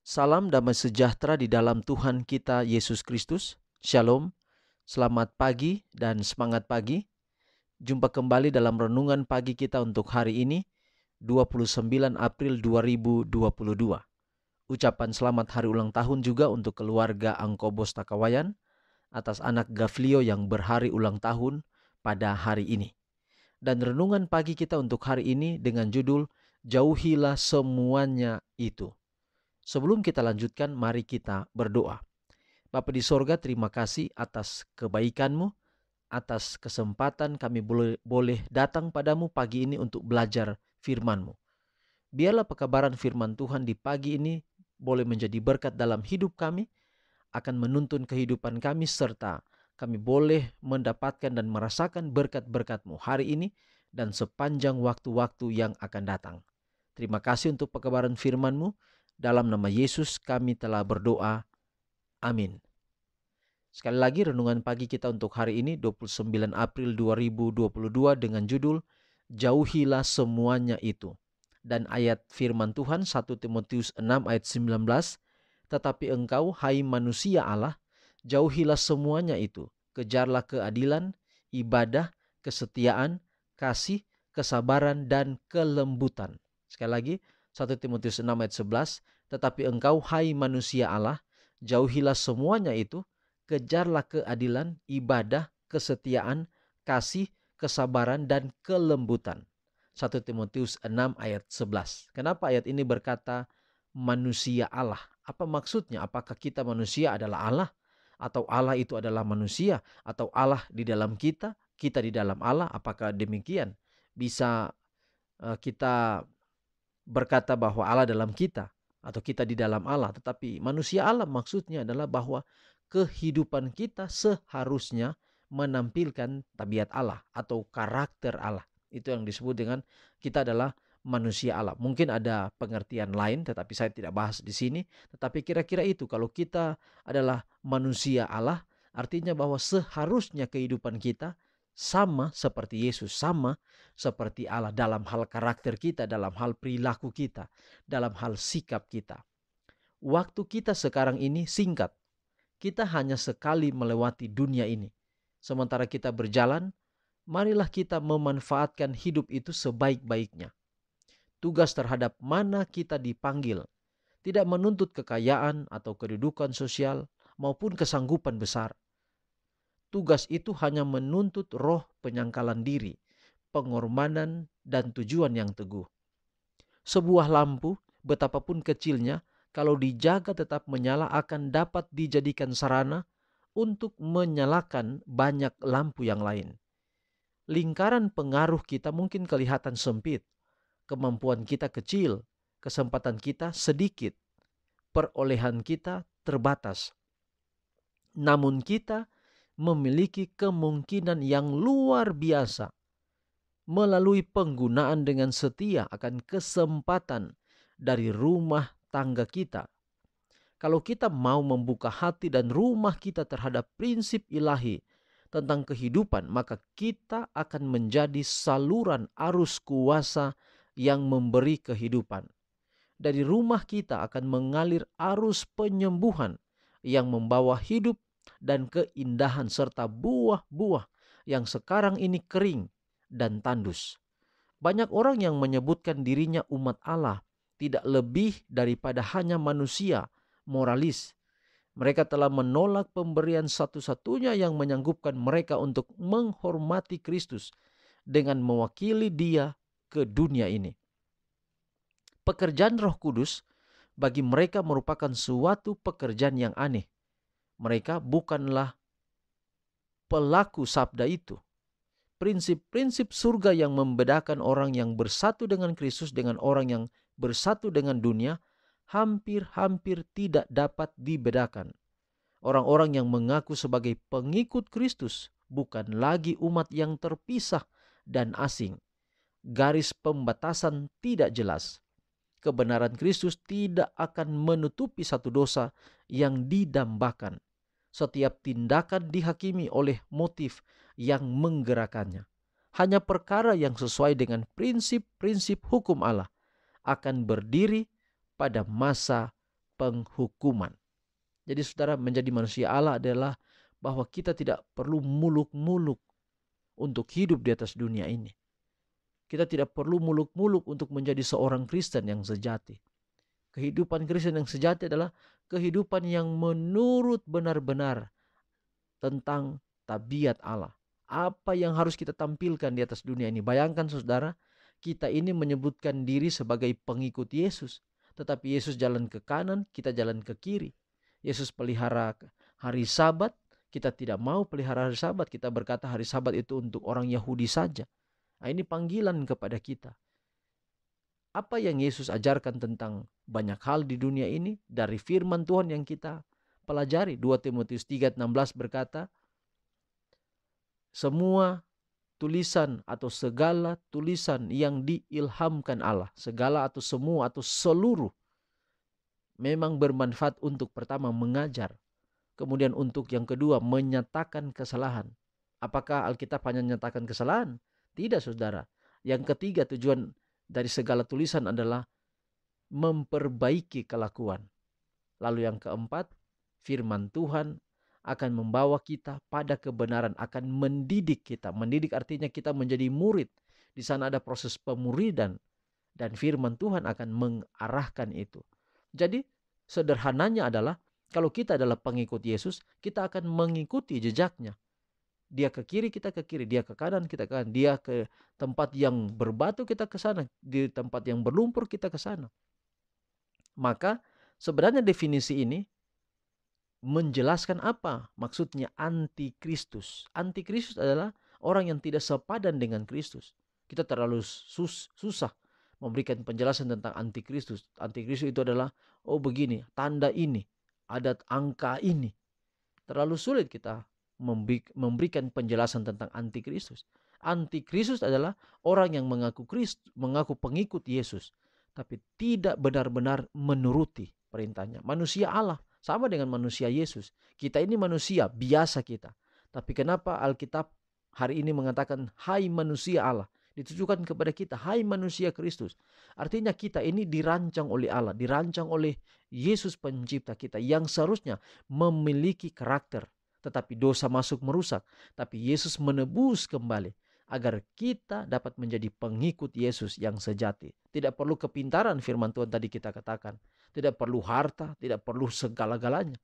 Salam damai sejahtera di dalam Tuhan kita Yesus Kristus. Shalom, selamat pagi dan semangat pagi. Jumpa kembali dalam renungan pagi kita untuk hari ini, 29 April 2022. Ucapan selamat hari ulang tahun juga untuk keluarga Angkobos Takawayan atas anak Gavlio yang berhari ulang tahun pada hari ini. Dan renungan pagi kita untuk hari ini dengan judul Jauhilah Semuanya Itu. Sebelum kita lanjutkan, mari kita berdoa. Bapa di sorga, terima kasih atas kebaikan-Mu, atas kesempatan kami boleh datang padamu pagi ini untuk belajar firman-Mu. Biarlah pekabaran firman Tuhan di pagi ini boleh menjadi berkat dalam hidup kami, akan menuntun kehidupan kami, serta kami boleh mendapatkan dan merasakan berkat-berkat-Mu hari ini dan sepanjang waktu-waktu yang akan datang. Terima kasih untuk pekabaran firman-Mu. Dalam nama Yesus kami telah berdoa. Amin. Sekali lagi renungan pagi kita untuk hari ini 29 April 2022 dengan judul Jauhilah Semuanya Itu. Dan ayat firman Tuhan 1 Timotius 6 ayat 19, tetapi engkau hai manusia Allah, jauhilah semuanya itu. Kejarlah keadilan, ibadah, kesetiaan, kasih, kesabaran, dan kelembutan. Sekali lagi 1 Timotius 6 ayat 11, tetapi engkau hai manusia Allah, jauhilah semuanya itu, kejarlah keadilan, ibadah, kesetiaan, kasih, kesabaran, dan kelembutan. 1 Timotius 6 ayat 11. Kenapa ayat ini berkata manusia Allah? Apa maksudnya? Apakah kita manusia adalah Allah? Atau Allah itu adalah manusia? Atau Allah di dalam kita, kita di dalam Allah? Apakah demikian? Bisa kita berkata bahwa Allah dalam kita atau kita di dalam Allah, tetapi manusia Allah maksudnya adalah bahwa kehidupan kita seharusnya menampilkan tabiat Allah atau karakter Allah. Itu yang disebut dengan kita adalah manusia Allah. Mungkin ada pengertian lain tetapi saya tidak bahas di sini, tetapi kira-kira itu, kalau kita adalah manusia Allah artinya bahwa seharusnya kehidupan kita sama seperti Yesus, sama seperti Allah dalam hal karakter kita, dalam hal perilaku kita, dalam hal sikap kita. Waktu kita sekarang ini singkat. Kita hanya sekali melewati dunia ini. Sementara kita berjalan, marilah kita memanfaatkan hidup itu sebaik-baiknya. Tugas terhadap mana kita dipanggil tidak menuntut kekayaan atau kedudukan sosial maupun kesanggupan besar. Tugas itu hanya menuntut roh penyangkalan diri, pengorbanan, dan tujuan yang teguh. Sebuah lampu, betapapun kecilnya, kalau dijaga tetap menyala akan dapat dijadikan sarana untuk menyalakan banyak lampu yang lain. Lingkaran pengaruh kita mungkin kelihatan sempit, kemampuan kita kecil, kesempatan kita sedikit, perolehan kita terbatas. Namun kita memiliki kemungkinan yang luar biasa melalui penggunaan dengan setia akan kesempatan dari rumah tangga kita. Kalau kita mau membuka hati dan rumah kita terhadap prinsip ilahi tentang kehidupan, maka kita akan menjadi saluran arus kuasa yang memberi kehidupan. Dari rumah kita akan mengalir arus penyembuhan yang membawa hidup dan keindahan serta buah-buah yang sekarang ini kering dan tandus. Banyak orang yang menyebutkan dirinya umat Allah tidak lebih daripada hanya manusia moralis. Mereka telah menolak pemberian satu-satunya yang menyanggupkan mereka untuk menghormati Kristus dengan mewakili Dia ke dunia ini. Pekerjaan Roh Kudus bagi mereka merupakan suatu pekerjaan yang aneh. Mereka bukanlah pelaku sabda itu. Prinsip-prinsip surga yang membedakan orang yang bersatu dengan Kristus dengan orang yang bersatu dengan dunia hampir-hampir tidak dapat dibedakan. Orang-orang yang mengaku sebagai pengikut Kristus bukan lagi umat yang terpisah dan asing. Garis pembatasan tidak jelas. Kebenaran Kristus tidak akan menutupi satu dosa yang didambakan. Setiap tindakan dihakimi oleh motif yang menggerakkannya. Hanya perkara yang sesuai dengan prinsip-prinsip hukum Allah akan berdiri pada masa penghukuman. Jadi saudara, menjadi manusia Allah adalah bahwa kita tidak perlu muluk-muluk untuk hidup di atas dunia ini. Kita tidak perlu muluk-muluk untuk menjadi seorang Kristen yang sejati. Kehidupan Kristen yang sejati adalah kehidupan yang menurut benar-benar tentang tabiat Allah. Apa yang harus kita tampilkan di atas dunia ini? Bayangkan saudara, kita ini menyebutkan diri sebagai pengikut Yesus. Tetapi Yesus jalan ke kanan, kita jalan ke kiri. Yesus pelihara hari Sabat, kita tidak mau pelihara hari Sabat. Kita berkata hari Sabat itu untuk orang Yahudi saja. Nah, ini panggilan kepada kita. Apa yang Yesus ajarkan tentang banyak hal di dunia ini dari firman Tuhan yang kita pelajari. 2 Timotius 3:16 berkata, semua tulisan atau segala tulisan yang diilhamkan Allah, segala atau semua atau seluruh, memang bermanfaat untuk pertama mengajar, kemudian untuk yang kedua menyatakan kesalahan. Apakah Alkitab hanya menyatakan kesalahan? Tidak saudara. Yang ketiga, tujuan dari segala tulisan adalah memperbaiki kelakuan. Lalu yang keempat, firman Tuhan akan membawa kita pada kebenaran, akan mendidik kita. Mendidik artinya kita menjadi murid. Di sana ada proses pemuridan dan firman Tuhan akan mengarahkan itu. Jadi sederhananya adalah kalau kita adalah pengikut Yesus, kita akan mengikuti jejaknya. Dia ke kiri, kita ke kiri. Dia ke kanan, kita ke kanan. Dia ke tempat yang berbatu, kita ke sana. Di tempat yang berlumpur, kita ke sana. Maka sebenarnya definisi ini menjelaskan apa maksudnya antikristus. Antikristus adalah orang yang tidak sepadan dengan Kristus. Kita terlalu susah memberikan penjelasan tentang antikristus. Antikristus itu adalah, oh begini, tanda ini, adat angka ini. Terlalu sulit kita memberikan penjelasan tentang antikristus. Antikristus adalah orang yang mengaku pengikut Yesus, tapi tidak benar-benar menuruti perintahnya. Manusia Allah sama dengan manusia Yesus. Kita ini manusia biasa kita. Tapi kenapa Alkitab hari ini mengatakan hai manusia Allah? Ditujukan kepada kita, hai manusia Kristus. Artinya kita ini dirancang oleh Allah, dirancang oleh Yesus pencipta kita yang seharusnya memiliki karakter. Tetapi dosa masuk merusak. Tapi Yesus menebus kembali agar kita dapat menjadi pengikut Yesus yang sejati. Tidak perlu kepintaran firman Tuhan tadi kita katakan. Tidak perlu harta, tidak perlu segala-galanya.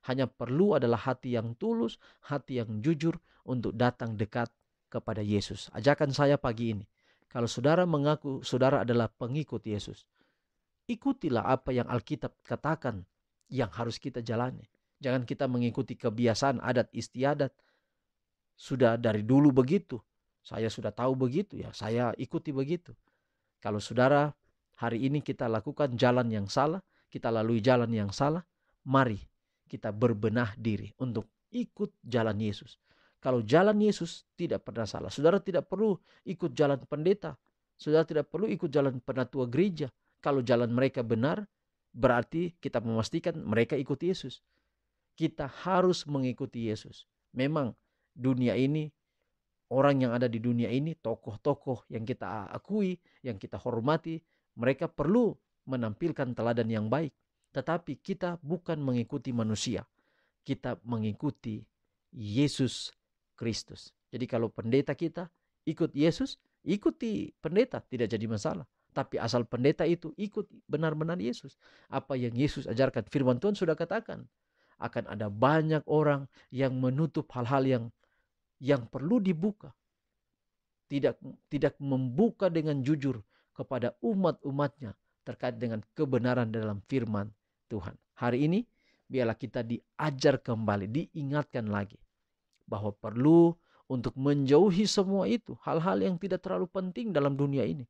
Hanya perlu adalah hati yang tulus, hati yang jujur untuk datang dekat kepada Yesus. Ajakan saya pagi ini, kalau saudara mengaku saudara adalah pengikut Yesus, ikutilah apa yang Alkitab katakan yang harus kita jalani. Jangan kita mengikuti kebiasaan adat istiadat. Sudah dari dulu begitu. Saya sudah tahu begitu ya, saya ikuti begitu. Kalau saudara hari ini kita lakukan jalan yang salah, kita lalui jalan yang salah, mari kita berbenah diri untuk ikut jalan Yesus. Kalau jalan Yesus tidak pernah salah. Saudara tidak perlu ikut jalan pendeta. Saudara tidak perlu ikut jalan penatua gereja. Kalau jalan mereka benar, berarti kita memastikan mereka ikut Yesus. Kita harus mengikuti Yesus. Memang dunia ini, orang yang ada di dunia ini, tokoh-tokoh yang kita akui, yang kita hormati, mereka perlu menampilkan teladan yang baik. Tetapi kita bukan mengikuti manusia. Kita mengikuti Yesus Kristus. Jadi kalau pendeta kita ikut Yesus, ikuti pendeta, tidak jadi masalah. Tapi asal pendeta itu ikut benar-benar Yesus. Apa yang Yesus ajarkan, firman Tuhan sudah katakan. Akan ada banyak orang yang menutup hal-hal yang perlu dibuka. Tidak membuka dengan jujur kepada umat-umatnya terkait dengan kebenaran dalam firman Tuhan. Hari ini biarlah kita diajar kembali, diingatkan lagi bahwa perlu untuk menjauhi semua itu, hal-hal yang tidak terlalu penting dalam dunia ini.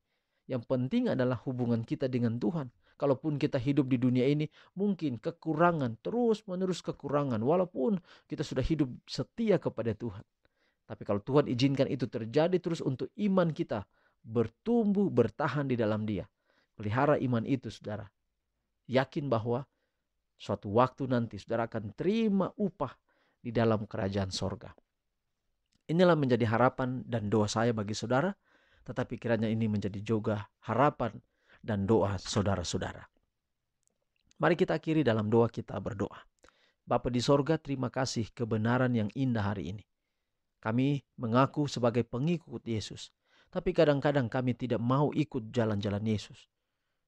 Yang penting adalah hubungan kita dengan Tuhan. Kalaupun kita hidup di dunia ini, mungkin kekurangan, terus-menerus kekurangan, walaupun kita sudah hidup setia kepada Tuhan. Tapi kalau Tuhan izinkan itu terjadi terus untuk iman kita bertumbuh, bertahan di dalam Dia. Pelihara iman itu, saudara. Yakin bahwa suatu waktu nanti saudara akan terima upah di dalam kerajaan sorga. Inilah menjadi harapan dan doa saya bagi saudara, tetapi kiranya ini menjadi juga harapan dan doa saudara-saudara. Mari kita akhiri dalam doa kita berdoa. Bapa di sorga, terima kasih kebenaran yang indah hari ini. Kami mengaku sebagai pengikut Yesus. Tapi kadang-kadang kami tidak mau ikut jalan-jalan Yesus.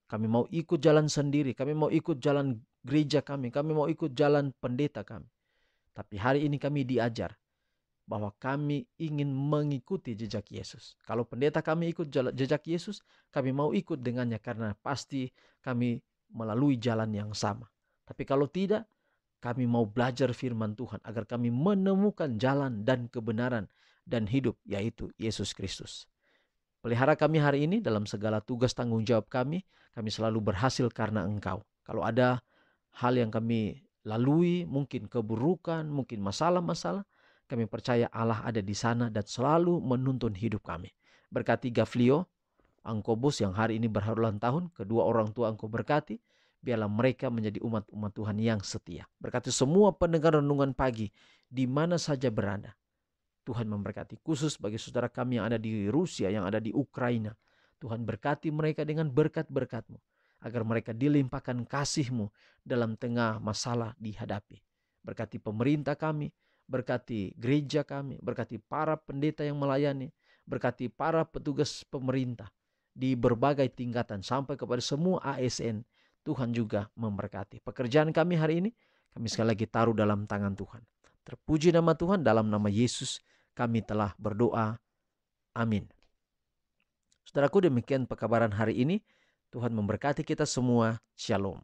Kami mau ikut jalan sendiri. Kami mau ikut jalan gereja kami. Kami mau ikut jalan pendeta kami. Tapi hari ini kami diajar bahwa kami ingin mengikuti jejak Yesus. Kalau pendeta kami ikut jejak Yesus, kami mau ikut dengannya karena pasti kami melalui jalan yang sama. Tapi kalau tidak, kami mau belajar firman Tuhan agar kami menemukan jalan dan kebenaran dan hidup, yaitu Yesus Kristus. Pelihara kami hari ini dalam segala tugas tanggung jawab kami selalu berhasil karena Engkau. Kalau ada hal yang kami lalui, mungkin keburukan, mungkin masalah-masalah, kami percaya Allah ada di sana dan selalu menuntun hidup kami. Berkati Gavlio, Angkobus yang hari ini berulang tahun, kedua orang tua Engkau berkati, biarlah mereka menjadi umat-umat Tuhan yang setia. Berkati semua pendengar renungan pagi, di mana saja berada. Tuhan memberkati, khusus bagi saudara kami yang ada di Rusia, yang ada di Ukraina. Tuhan berkati mereka dengan berkat-berkat-Mu, agar mereka dilimpahkan kasih-Mu dalam tengah masalah dihadapi. Berkati pemerintah kami, berkati gereja kami, berkati para pendeta yang melayani, berkati para petugas pemerintah di berbagai tingkatan sampai kepada semua ASN. Tuhan juga memberkati. Pekerjaan kami hari ini, kami sekali lagi taruh dalam tangan Tuhan. Terpuji nama Tuhan, dalam nama Yesus kami telah berdoa. Amin. Saudaraku, demikian pekabaran hari ini. Tuhan memberkati kita semua. Shalom.